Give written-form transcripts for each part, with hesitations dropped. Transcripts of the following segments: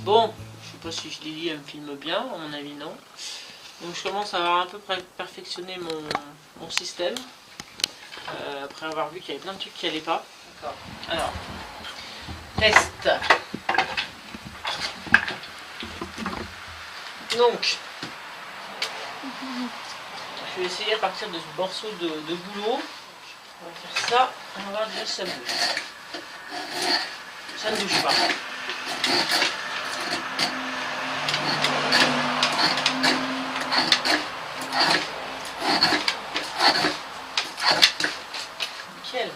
Bon, je sais pas si je l'ai dit, elle me filme bien, à mon avis non. Donc je commence à avoir un peu perfectionné mon système. Après avoir vu qu'il y avait plein de trucs qui n'allaient pas. D'accord. Alors, test. Donc, je vais essayer à partir de ce morceau de boulot. On va faire ça, on va voir déjà si ça bouge. Ça ne bouge pas. Nickel.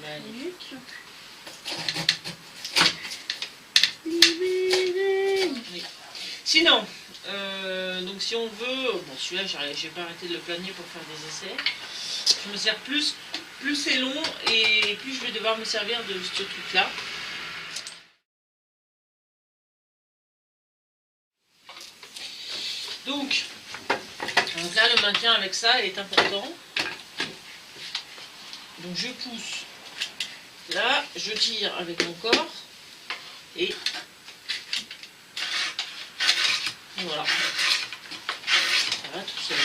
Magnifique. Oui. Sinon, donc si on veut, bon celui-là j'ai pas arrêté de le planer pour faire des essais. Je me sers plus c'est long et plus je vais devoir me servir de ce truc là. Donc là le maintien avec ça est important. Donc je pousse, là je tire avec mon corps et voilà, ça va tout seul.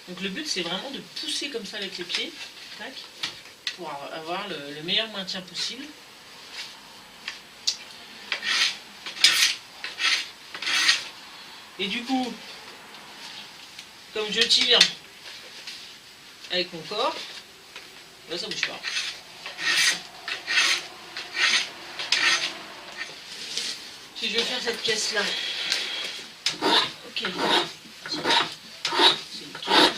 Donc le but c'est vraiment de pousser comme ça avec les pieds, tac, pour avoir le meilleur maintien possible. Et du coup, comme je tire avec mon corps, là ça bouge pas. Si je veux faire cette caisse là, ok, c'est nickel.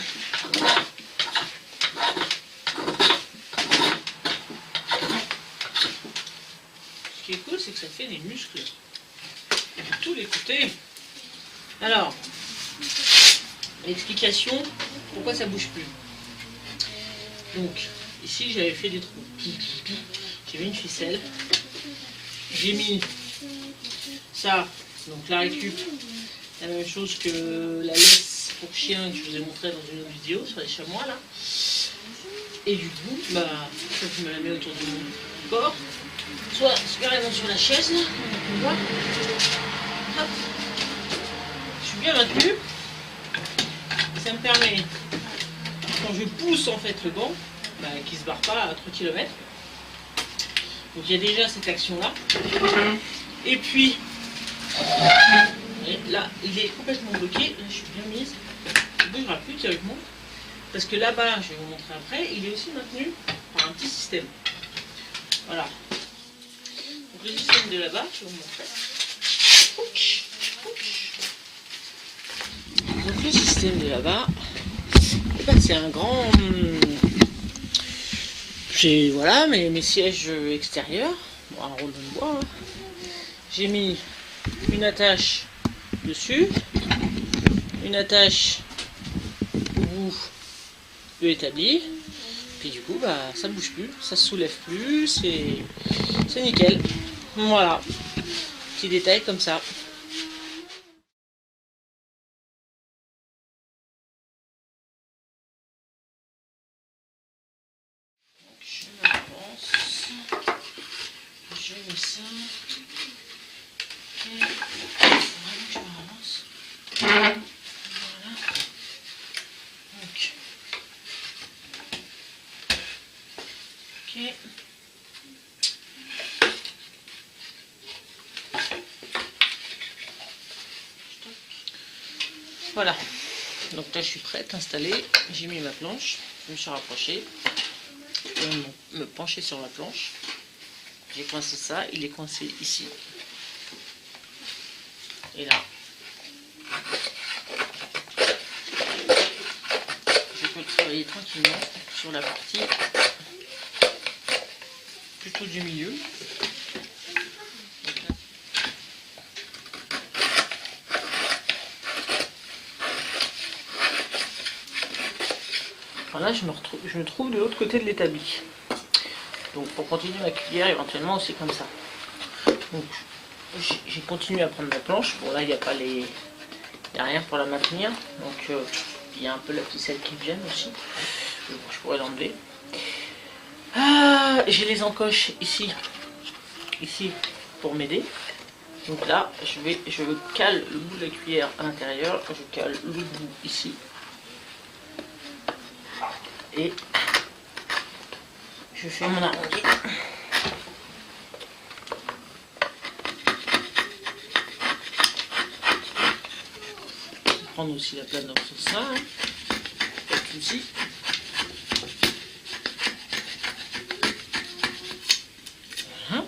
Ce qui est cool, c'est que ça fait des muscles de tous les côtés. Alors, l'explication, pourquoi ça bouge plus. Donc, ici j'avais fait des trous. J'ai mis une ficelle. J'ai mis ça, donc la récup, la même chose que la laisse pour chien que je vous ai montré dans une autre vidéo sur les chamois là. Et du coup, bah, soit je me la mets autour de mon corps, soit carrément sur la chaise là, on peut voir. Hop. Je suis bien maintenu. Ça me permet, quand je pousse en fait le banc, bah, qu'il ne se barre pas à 3 km. Donc il y a déjà cette action là. Et puis, là il est complètement bloqué. Là je suis bien mise. Il ne bougera plus théoriquement. Parce que là-bas, je vais vous montrer après, il est aussi maintenu par un petit système. Voilà. Donc le système de là-bas, je vais vous montrer. Donc le système de là-bas, c'est un grand... J'ai voilà mes sièges extérieurs, bon, un rouleau de bois. Hein. J'ai mis une attache dessus, une attache au bout de l'établi, puis du coup bah ça ne bouge plus, ça se soulève plus, c'est nickel. Voilà, petit détail comme ça. Je mets ça. Okay. Vraiment que je m'avance. Voilà. Donc. Ok. Voilà, donc là je suis prête, installée, j'ai mis ma planche, je me suis rapprochée, je vais me pencher sur la planche, j'ai coincé ça, il est coincé ici, et là, je peux travailler tranquillement sur la partie plutôt du milieu. Là, je me trouve de l'autre côté de l'établi. Donc pour continuer ma cuillère, éventuellement aussi comme ça. Donc j'ai continué à prendre ma planche. Bon là, il n'y a pas les... Il n'y a rien pour la maintenir. Donc il y a un peu la ficelle qui me gêne aussi. Donc, je pourrais l'enlever. Ah, j'ai les encoches ici pour m'aider. Donc là, je cale le bout de la cuillère à l'intérieur. Je cale le bout ici. Et je fais mon arrondi. Je vais prendre aussi la plate dans ce sens, hein. Pas de souci. Voilà.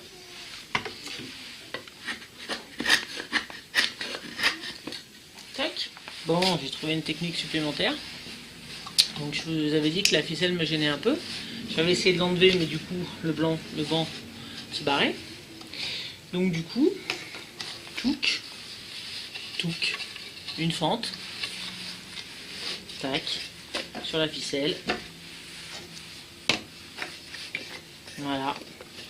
Tac. Bon, j'ai trouvé une technique supplémentaire. Donc je vous avais dit que la ficelle me gênait un peu. J'avais essayé de l'enlever, mais du coup le vent se barrait. Donc du coup, touc, une fente, tac, sur la ficelle. Voilà,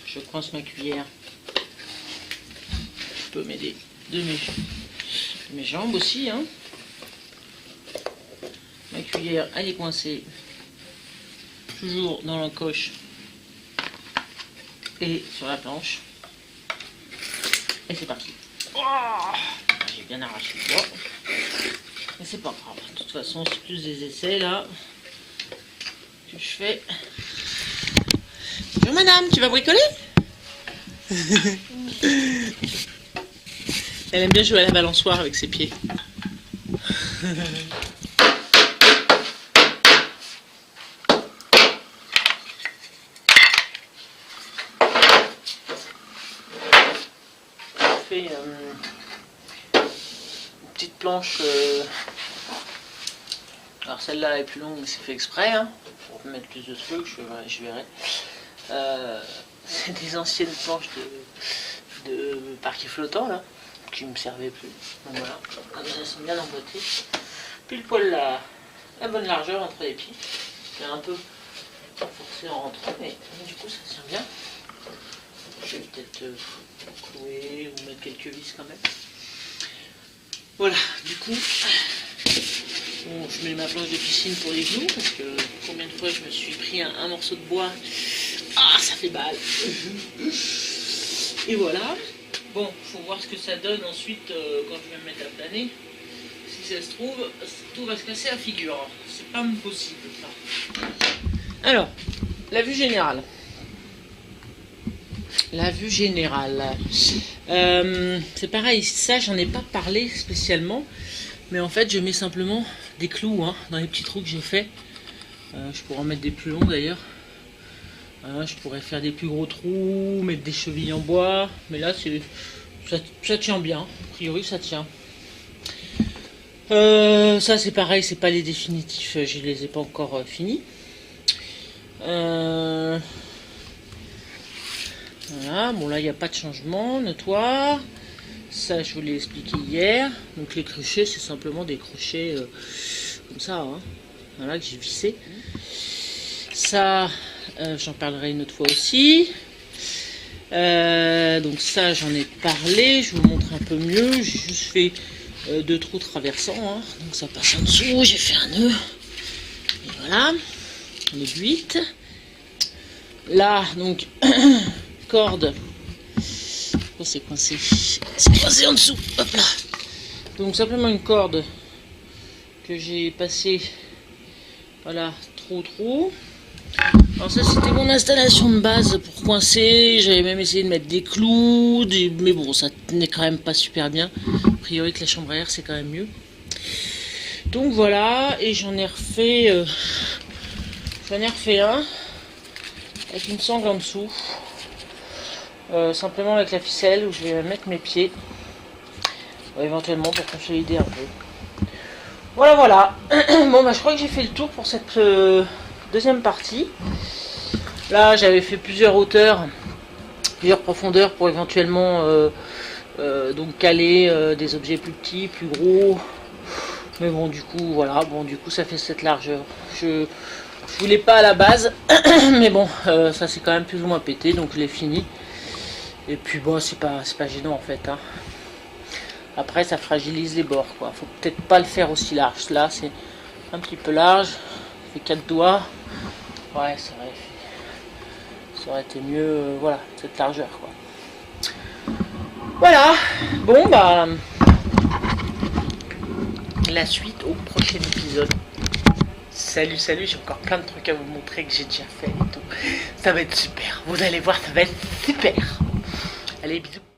je coince ma cuillère. Je peux m'aider de mes jambes aussi, hein. Ma cuillère, elle est coincée toujours dans l'encoche et sur la planche. Et c'est parti. Oh, j'ai bien arraché le bois. Mais c'est pas grave. De toute façon, c'est plus des essais là que je fais. Bonjour madame, tu vas bricoler? Elle aime bien jouer à la balançoire avec ses pieds. Une petite planche, alors celle-là est plus longue mais c'est fait exprès, hein, pour mettre plus de trucs, je verrai. C'est des anciennes planches de parquet flottant là, qui me servaient plus. Donc voilà, elles sont bien emboîtées. Pile poil la bonne largeur entre les pieds. J'ai un peu forcé en rentrant, mais du coup ça tient bien. Je vais peut-être clouer ou mettre quelques vis quand même. Voilà, du coup, bon, je mets ma planche de piscine pour les genoux parce que combien de fois je me suis pris un morceau de bois. Ah, ça fait balle. Et voilà. Bon, faut voir ce que ça donne ensuite quand je vais me mettre à planer. Si ça se trouve, tout va se casser à figure. C'est pas possible ça. Alors, la vue générale. La vue générale. C'est pareil, ça j'en ai pas parlé spécialement, mais en fait je mets simplement des clous, hein, dans les petits trous que j'ai fait. Je pourrais en mettre des plus longs d'ailleurs. Je pourrais faire des plus gros trous, mettre des chevilles en bois, mais là ça tient bien, a priori ça tient. Ça c'est pareil, c'est pas les définitifs, je les ai pas encore finis. Voilà, bon là il n'y a pas de changement notoire. Ça je vous l'ai expliqué hier. Donc les crochets c'est simplement des crochets comme ça, hein. Voilà, que j'ai vissé. Ça j'en parlerai une autre fois aussi. Donc ça j'en ai parlé, je vous montre un peu mieux. J'ai juste fait 2 trous traversants, hein. Donc ça passe en dessous, j'ai fait un nœud. Et voilà, les 8. Là donc corde, oh, c'est coincé en dessous, hop là. Donc simplement une corde que j'ai passée, voilà, trou. Alors ça c'était mon installation de base pour coincer, j'avais même essayé de mettre des clous, mais bon ça tenait quand même pas super bien. A priori que la chambre à air c'est quand même mieux. Donc voilà, et j'en ai refait un avec une sangle en dessous, simplement avec la ficelle où je vais mettre mes pieds, éventuellement pour consolider un peu. Voilà. Bon bah je crois que j'ai fait le tour pour cette deuxième partie. Là j'avais fait plusieurs hauteurs, plusieurs profondeurs pour éventuellement donc caler des objets plus petits, plus gros. Mais bon du coup voilà, du coup ça fait cette largeur. Je voulais pas à la base, mais bon ça c'est quand même plus ou moins pété, donc je l'ai fini. Et puis bon c'est pas gênant en fait. Hein. Après ça fragilise les bords quoi. Faut peut-être pas le faire aussi large. Là c'est un petit peu large. Ça fait 4 doigts. Ouais ça aurait été mieux voilà, cette largeur quoi. Voilà. Bon bah la suite au prochain épisode. Salut, j'ai encore plein de trucs à vous montrer que j'ai déjà fait et tout. Ça va être super. Vous allez voir, ça va être super. Allez, bisous.